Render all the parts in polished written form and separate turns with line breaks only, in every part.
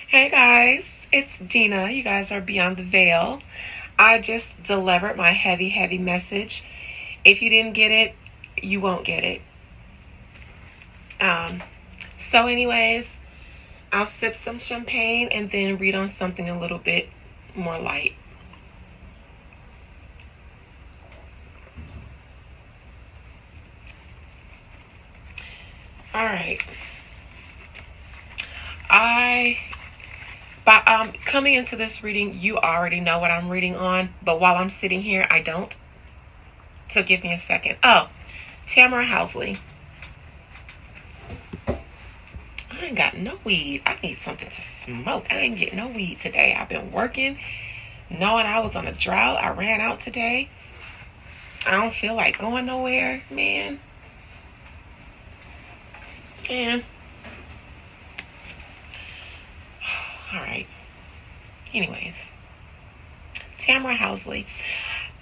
Hey guys, it's Dina. You guys are Beyond the Veil. I just delivered my heavy, heavy message. If you didn't get it, you won't get it. Um, anyways, I'll sip some champagne and then read on something a little bit more light. All right. Coming into this reading, you already know what I'm reading on, but while I'm sitting here, I don't. So give me a second. Oh, Tamara HOUSLEY. I ain't got no weed. I need something to smoke. I ain't get no weed today. I've been working, knowing I was on a drought. I ran out today. I don't feel like going nowhere, man. And all right. Anyways, Tamara HOUSLEY.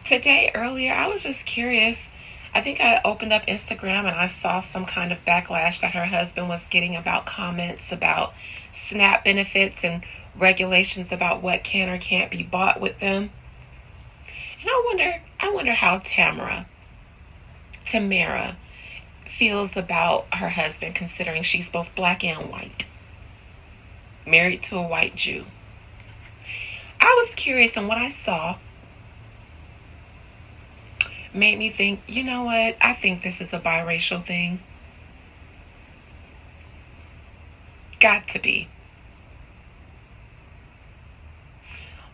Today, earlier, I was just curious. I think I opened up Instagram and I saw some kind of backlash that her husband was getting about comments about SNAP benefits and regulations about what can or can't be bought with them. And I wonder how Tamara feels about her husband, considering she's both black and white, married to a white Jew. I was curious, and what I saw made me think, you know what? I think this is a biracial thing. Got to be.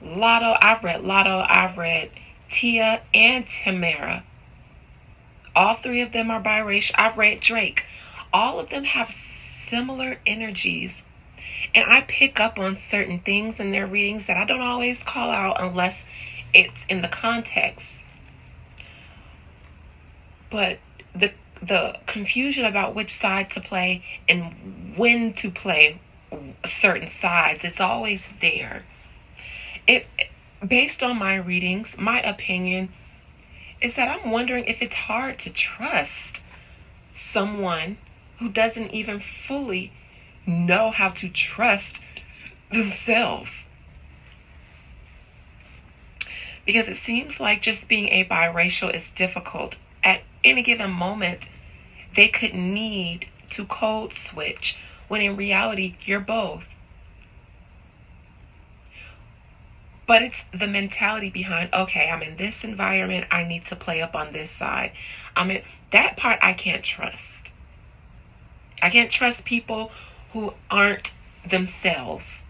I've read Tia and Tamara. All three of them are biracial. I've read Drake. All of them have similar energies. And I pick up on certain things in their readings that I don't always call out unless it's in the context. But the confusion about which side to play and when to play certain sides, it's always there. Based on my readings, my opinion is that I'm wondering if it's hard to trust someone who doesn't even fully know how to trust themselves. Because it seems like just being a biracial is difficult. At any given moment, they could need to code switch when in reality, you're both. But it's the mentality behind, okay, I'm in this environment, I need to play up on this side. That part I can't trust. I can't trust people who aren't themselves,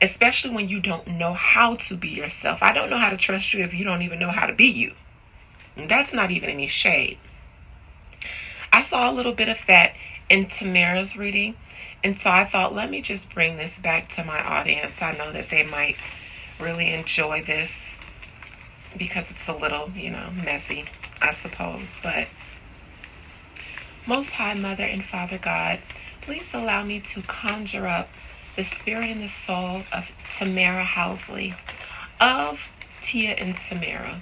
especially when you don't know how to be yourself. I don't know how to trust you if you don't even know how to be you. And that's not even any shade. I saw a little bit of that in Tamara's reading, and so I thought, let me just bring this back to my audience. I know that they might really enjoy this because it's a little, messy, I suppose. But Most High Mother and Father God, please allow me to conjure up the spirit and the soul of Tamara HOUSLEY, of Tia and Tamara.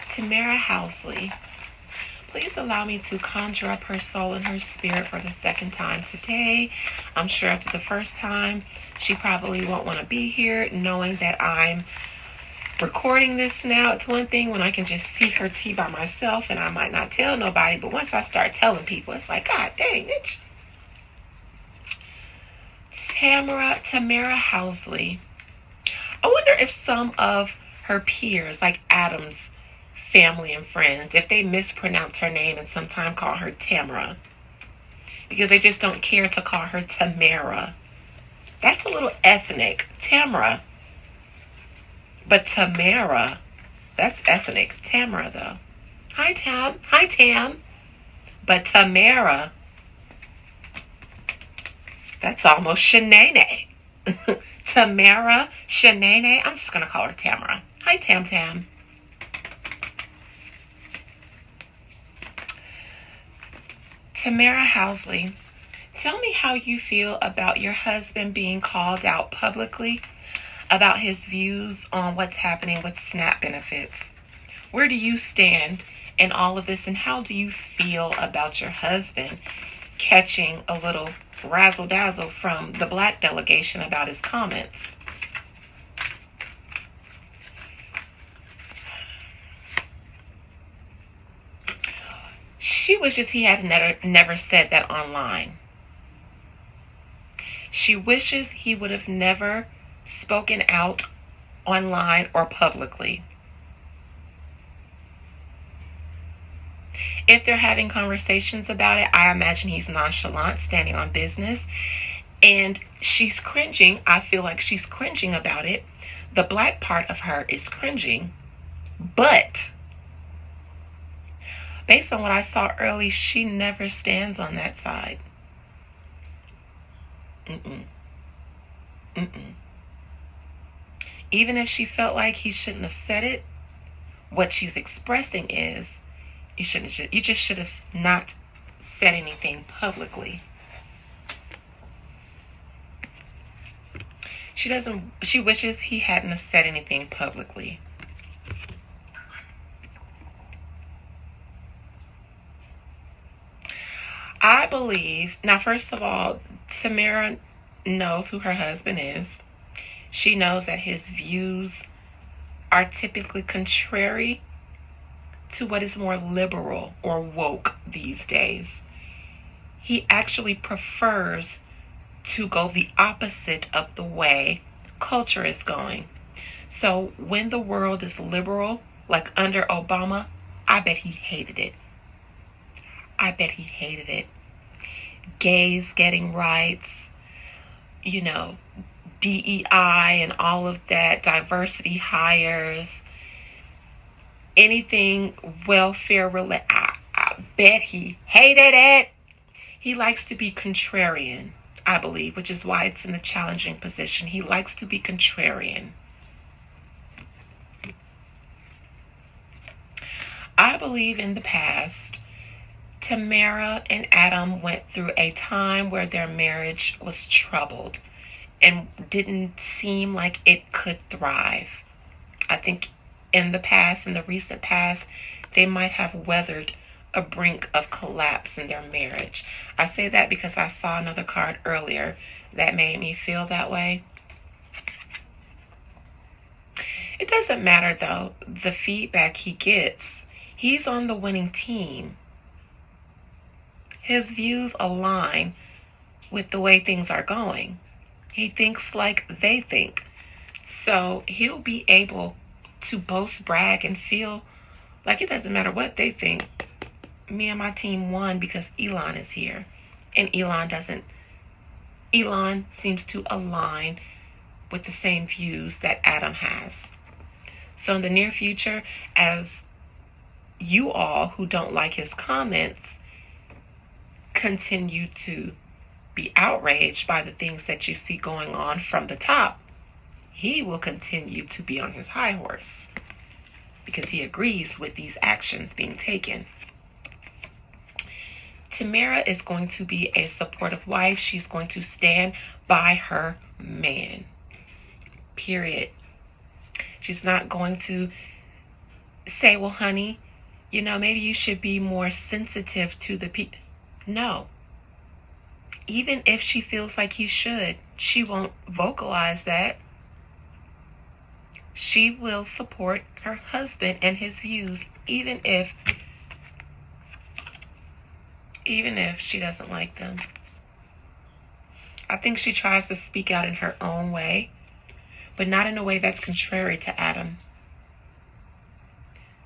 Tamara HOUSLEY, please allow me to conjure up her soul and her spirit for the second time today. I'm sure after the first time, she probably won't want to be here, knowing that I'm recording this now. It's one thing when I can just see her tea by myself and I might not tell nobody, but once I start telling people, it's like, God dang it. Tamara HOUSLEY. I wonder if some of her peers, like Adam's family and friends, if they mispronounce her name and sometimes call her Tamara, because they just don't care to call her Tamara. That's a little ethnic. Tamara. But Tamara, that's ethnic. Tamara, though. Hi, Tam. Hi, Tam. But Tamara, that's almost Shanae. Tamara, Shanae. I'm just going to call her Tamara. Hi, Tam Tam. Tamara HOUSLEY, tell me how you feel about your husband being called out publicly about his views on what's happening with SNAP benefits. Where do you stand in all of this, and how do you feel about your husband catching a little razzle dazzle from the black delegation about his comments. She wishes he had never said that online. She wishes he would have never spoken out online or publicly. If they're having conversations about it, I imagine he's nonchalant, standing on business, and she's cringing. I feel like she's cringing about it. The black part of her is cringing, but based on what I saw early, she never stands on that side. Even if she felt like he shouldn't have said it, what she's expressing is, you just should have not said anything publicly. She wishes he hadn't have said anything publicly. I believe, now first of all, Tamara knows who her husband is. She knows that his views are typically contrary to what is more liberal or woke these days. He actually prefers to go the opposite of the way culture is going. So when the world is liberal, like under Obama, I bet he hated it. Gays getting rights, DEI and all of that, diversity hires, anything welfare related. I bet he hated it. He likes to be contrarian, I believe, which is why it's in a challenging position. He likes to be contrarian. I believe in the past, Tamara and Adam went through a time where their marriage was troubled and didn't seem like it could thrive. I think in the recent past, they might have weathered a brink of collapse in their marriage. I say that because I saw another card earlier that made me feel that way. It doesn't matter though, the feedback he gets. He's on the winning team. His views align with the way things are going. He thinks like they think. So he'll be able to boast, brag, and feel like it doesn't matter what they think. Me and my team won because Elon is here. And Elon seems to align with the same views that Adam has. So in the near future, as you all who don't like his comments continue to be outraged by the things that you see going on from the top, he will continue to be on his high horse because he agrees with these actions being taken. Tamara is going to be a supportive wife. She's going to stand by her man. Period. She's not going to say, well, honey, maybe you should be more sensitive to the people. No. Even if she feels like he should, she won't vocalize that. She will support her husband and his views, even if she doesn't like them. I think she tries to speak out in her own way, but not in a way that's contrary to Adam.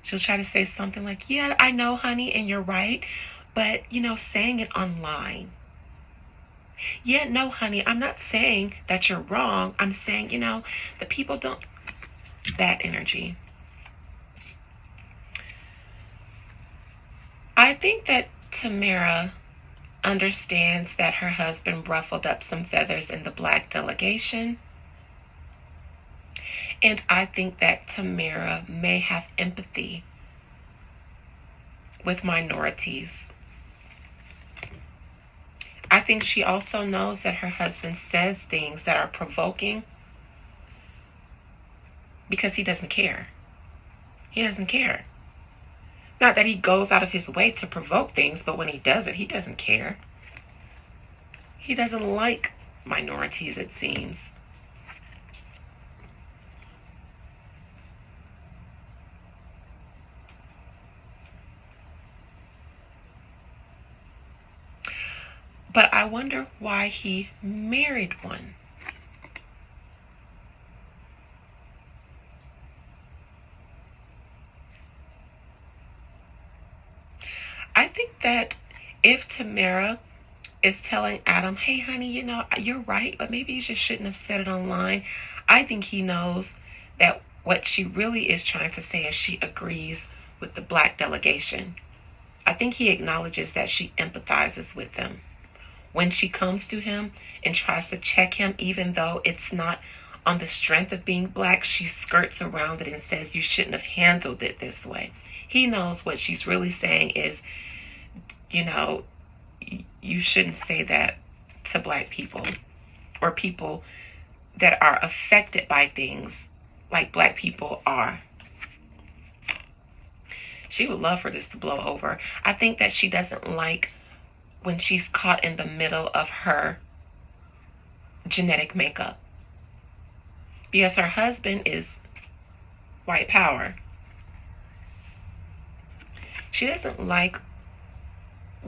She'll try to say something like, yeah, I know, honey, and you're right, but, saying it online. Yeah, no, honey, I'm not saying that you're wrong. I'm saying, the people don't, that energy. I think that Tamara understands that her husband ruffled up some feathers in the black delegation. And I think that Tamara may have empathy with minorities. I think she also knows that her husband says things that are provoking because he doesn't care. He doesn't care. Not that he goes out of his way to provoke things, but when he does it, he doesn't care. He doesn't like minorities, it seems. But I wonder why he married one. I think that if Tamara is telling Adam, hey, honey, you're right, but maybe you just shouldn't have said it online, I think he knows that what she really is trying to say is she agrees with the black delegation. I think he acknowledges that she empathizes with them. When she comes to him and tries to check him, even though it's not on the strength of being black, she skirts around it and says, you shouldn't have handled it this way. He knows what she's really saying is, you shouldn't say that to black people or people that are affected by things like black people are. She would love for this to blow over. I think that she doesn't like when she's caught in the middle of her genetic makeup, because her husband is white power. She doesn't like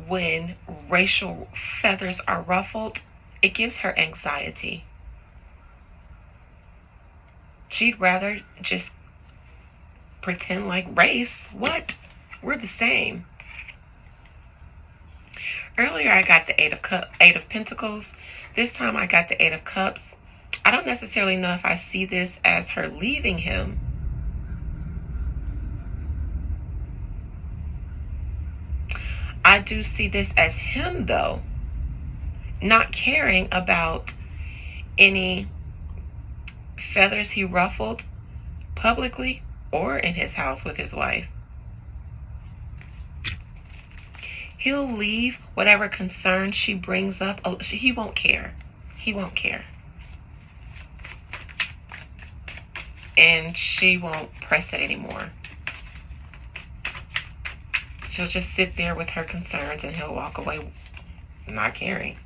when racial feathers are ruffled. It gives her anxiety. She'd rather just pretend like race. What? We're the same. Earlier I got the Eight of Pentacles. This time I got the Eight of Cups. I don't necessarily know if I see this as her leaving him. I do see this as him, though, not caring about any feathers he ruffled publicly or in his house with his wife. He'll leave whatever concern she brings up. He won't care. He won't care. And she won't press it anymore. She'll just sit there with her concerns and he'll walk away not caring.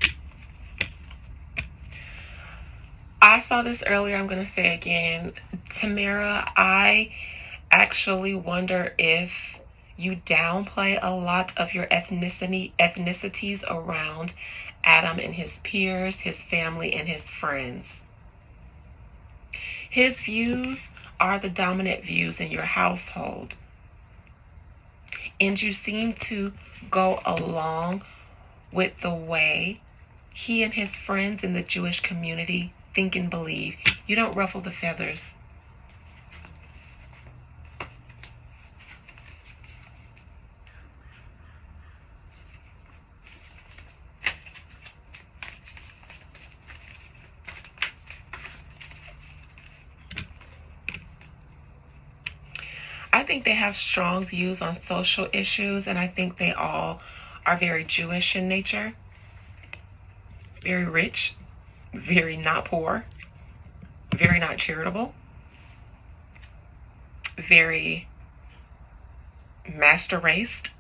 I saw this earlier. I'm going to say again, Tamara, I actually wonder if you downplay a lot of your ethnicities around Adam and his peers, his family, and his friends. His views are the dominant views in your household. And you seem to go along with the way he and his friends in the Jewish community think and believe. You don't ruffle the feathers. I think they have strong views on social issues, and I think they all are very Jewish in nature, very rich, very not poor, very not charitable, very master raced.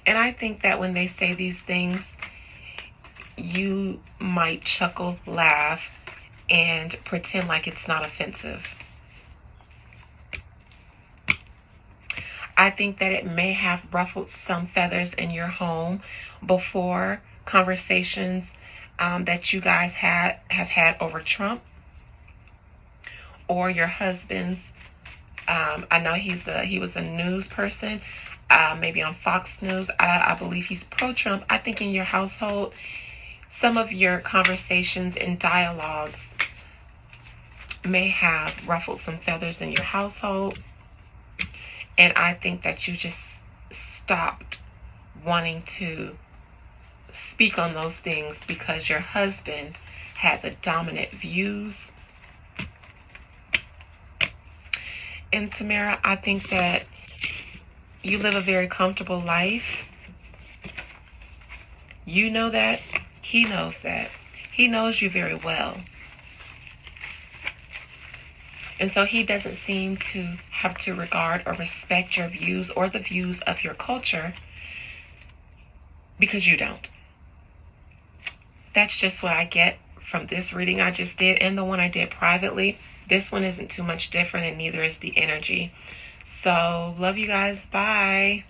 And I think that when they say these things, you might chuckle, laugh, and pretend like it's not offensive. I think that it may have ruffled some feathers in your home before conversations that you guys have had over Trump, or your husband's. I know he was a news person, maybe on Fox News. I believe he's pro-Trump. I think in your household, some of your conversations and dialogues may have ruffled some feathers in your household. And I think that you just stopped wanting to speak on those things because your husband had the dominant views. And Tamara, I think that you live a very comfortable life. You know that. He knows that. He knows you very well. And so he doesn't seem to have to regard or respect your views or the views of your culture because you don't. That's just what I get from this reading I just did and the one I did privately. This one isn't too much different, and neither is the energy. So, love you guys. Bye.